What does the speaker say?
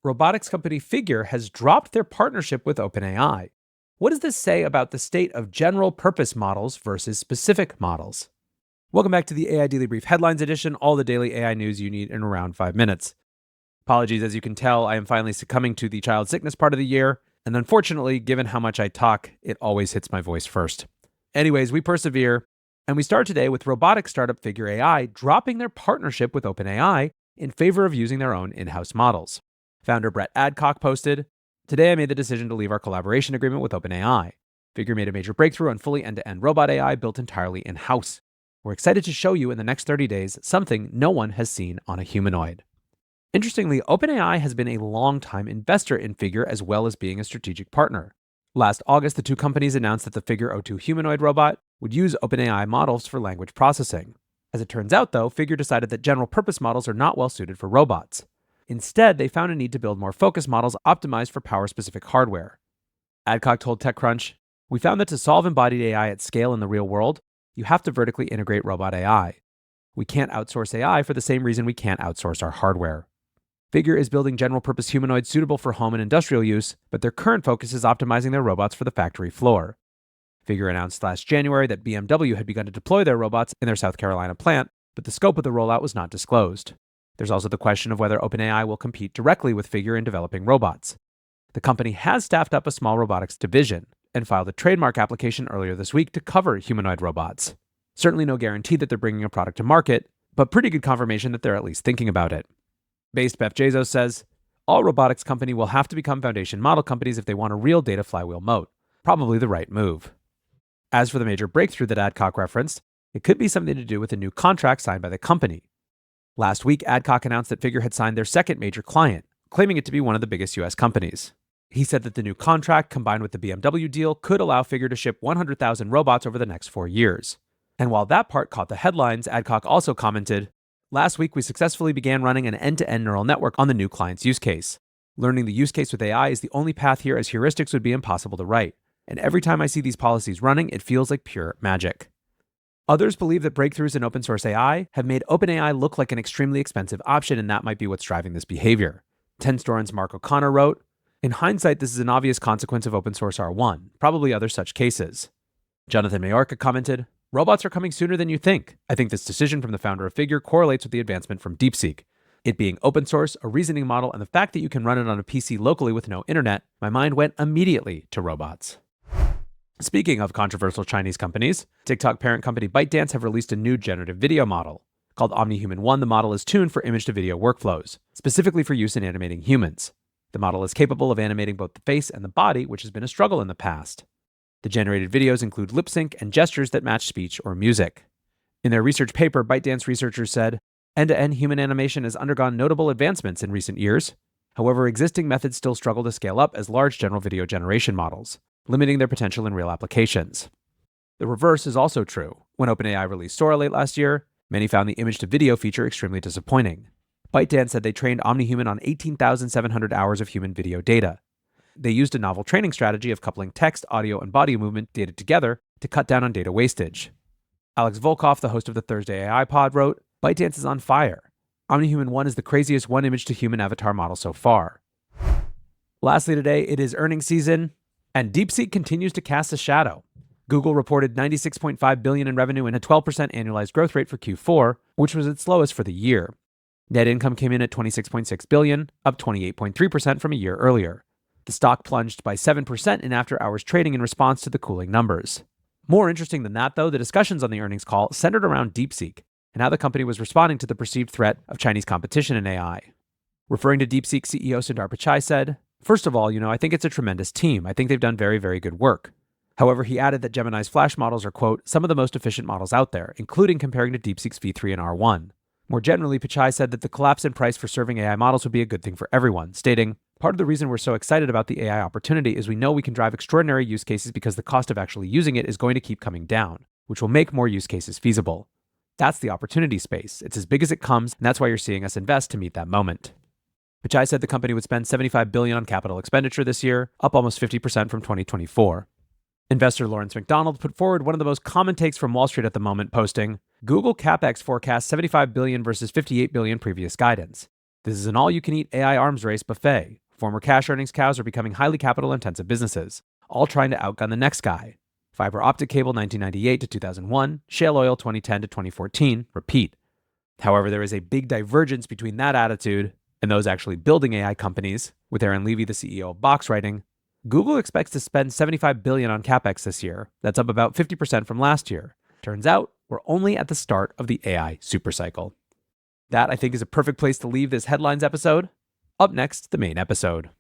robotics company Figure has dropped their partnership with OpenAI. What does this say about the state of general purpose models versus specific models? Welcome back to the AI Daily Brief Headlines Edition, all the daily AI news you need in around 5 minutes. Apologies, as you can tell, I am finally succumbing to the child sickness part of the year, and unfortunately, given how much I talk, it always hits my voice first. Anyways, we persevere, and we start today with robotics startup Figure AI dropping their partnership with OpenAI in favor of using their own in-house models. Founder Brett Adcock posted, "Today I made the decision to leave our collaboration agreement with OpenAI. Figure made a major breakthrough on fully end-to-end robot AI built entirely in-house. We're excited to show you in the next 30 days something no one has seen on a humanoid." Interestingly, OpenAI has been a long-time investor in Figure as well as being a strategic partner. Last August, the two companies announced that the Figure O2 humanoid robot would use OpenAI models for language processing. As it turns out, though, Figure decided that general-purpose models are not well suited for robots. Instead, they found a need to build more focused models optimized for power-specific hardware. Adcock told TechCrunch, "We found that to solve embodied AI at scale in the real world, you have to vertically integrate robot AI. We can't outsource AI for the same reason we can't outsource our hardware." Figure is building general-purpose humanoids suitable for home and industrial use, but their current focus is optimizing their robots for the factory floor. Figure announced last January that BMW had begun to deploy their robots in their South Carolina plant, but the scope of the rollout was not disclosed. There's also the question of whether OpenAI will compete directly with Figure in developing robots. The company has staffed up a small robotics division and filed a trademark application earlier this week to cover humanoid robots. Certainly no guarantee that they're bringing a product to market, but pretty good confirmation that they're at least thinking about it. Based Beth Bezos says, "All robotics company will have to become foundation model companies if they want a real data flywheel moat. Probably the right move." As for the major breakthrough that Adcock referenced, it could be something to do with a new contract signed by the company. Last week, Adcock announced that Figure had signed their second major client, claiming it to be one of the biggest US companies. He said that the new contract, combined with the BMW deal, could allow Figure to ship 100,000 robots over the next 4 years. And while that part caught the headlines, Adcock also commented, "Last week, we successfully began running an end-to-end neural network on the new client's use case. Learning the use case with AI is the only path here, as heuristics would be impossible to write. And every time I see these policies running, it feels like pure magic." Others believe that breakthroughs in open source AI have made OpenAI look like an extremely expensive option, and that might be what's driving this behavior. 10stor's Mark O'Connor wrote, "In hindsight, this is an obvious consequence of open source R1, probably other such cases." Jonathan Mayorka commented, "Robots are coming sooner than you think. I think this decision from the founder of Figure correlates with the advancement from DeepSeek. It being open source, a reasoning model, and the fact that you can run it on a PC locally with no internet, my mind went immediately to robots." Speaking of controversial Chinese companies, TikTok parent company ByteDance have released a new generative video model. Called OmniHuman 1, the model is tuned for image-to-video workflows, specifically for use in animating humans. The model is capable of animating both the face and the body, which has been a struggle in the past. The generated videos include lip sync and gestures that match speech or music. In their research paper, ByteDance researchers said, "End-to-end human animation has undergone notable advancements in recent years. However, existing methods still struggle to scale up as large general video generation models, limiting their potential in real applications." The reverse is also true. When OpenAI released Sora late last year, many found the image-to-video feature extremely disappointing. ByteDance said they trained OmniHuman on 18,700 hours of human video data. They used a novel training strategy of coupling text, audio, and body movement data together to cut down on data wastage. Alex Volkov, the host of the Thursday AI Pod, wrote, "ByteDance is on fire. OmniHuman 1 is the craziest one-image-to-human avatar model so far." Lastly today, it is earnings season, and DeepSeek continues to cast a shadow. Google reported $96.5 billion in revenue and a 12% annualized growth rate for Q4, which was its slowest for the year. Net income came in at $26.6 billion, up 28.3% from a year earlier. The stock plunged by 7% in after-hours trading in response to the cooling numbers. More interesting than that, though, the discussions on the earnings call centered around DeepSeek and how the company was responding to the perceived threat of Chinese competition in AI. Referring to DeepSeek CEO Sundar Pichai said, "First of all, I think it's a tremendous team. I think they've done very, very good work." However, he added that Gemini's flash models are, quote, "some of the most efficient models out there, including comparing to DeepSeek's V3 and R1. More generally, Pichai said that the collapse in price for serving AI models would be a good thing for everyone, stating, "Part of the reason we're so excited about the AI opportunity is we know we can drive extraordinary use cases because the cost of actually using it is going to keep coming down, which will make more use cases feasible. That's the opportunity space. It's as big as it comes, and that's why you're seeing us invest to meet that moment." Pichai said the company would spend $75 billion on capital expenditure this year, up almost 50% from 2024. Investor Lawrence McDonald put forward one of the most common takes from Wall Street at the moment, posting, "Google CapEx forecasts $75 billion versus $58 billion previous guidance. This is an all-you-can-eat AI arms race buffet. Former cash earnings cows are becoming highly capital-intensive businesses, all trying to outgun the next guy. Fiber optic cable 1998 to 2001, shale oil 2010 to 2014, repeat. However, there is a big divergence between that attitude and those actually building AI companies, with Aaron Levy, the CEO of Box, writing, Google expects to spend $75 billion on CapEx this year. That's up about 50% from last year. Turns out, we're only at the start of the AI supercycle. That, I think, is a perfect place to leave this headlines episode. Up next, the main episode.